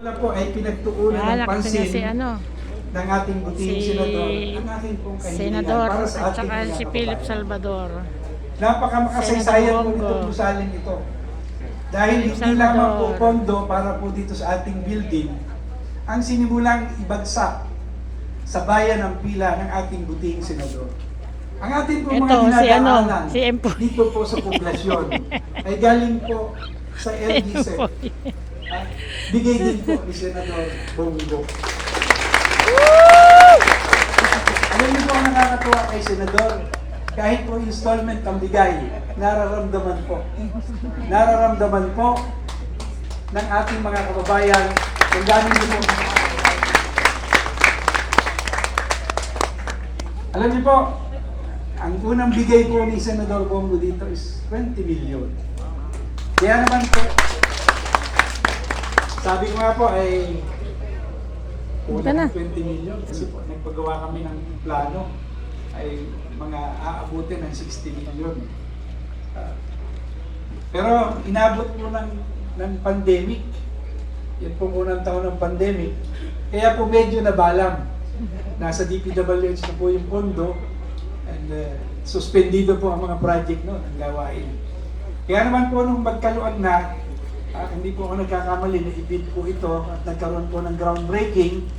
Wala po ay pinagtuunan ng Nakita pansin niya si ng ating buting senador, ang ating pong kahilingan Senador para sa at ating saka mga si Philip kababayan. Salvador. Napakamakasaysayan po Senador itong Bongo. gusalin ito. Dahil hindi Salvador. lamang po pondo para po dito sa ating building, ang sinimulang ibagsak sa bayan ng pila ng ating buting senador. Ang ating po mga Ito, si dinadaanan si Empoy. dito po sa poblasyon ay galing po sa LGC. Bigay din po ni Senador Bongo. Alam niyo po ang nakakatuwa kay Senador, kahit po installment ang bigay, nararamdaman po. Nararamdaman po ng ating mga kababayan kung gaano niyo po. Alam niyo po, ang unang bigay po ni Senador Bongo dito is 20 million. Kaya naman po, sabi ko nga po ay kulang 20 million kasi po nagpagawa kami ng plano ay mga aabutin ng 60 million. Pero inabot po ng pandemic. Yan po unang taon ng pandemic. Kaya po medyo nabalang. Nasa DPWH na po yung pondo and suspendido po ang mga project noon, ang gawain. Kaya naman po nung magkaluan na, hindi po ako nagkakamali na i-bid po ito at nagkaroon po ng groundbreaking.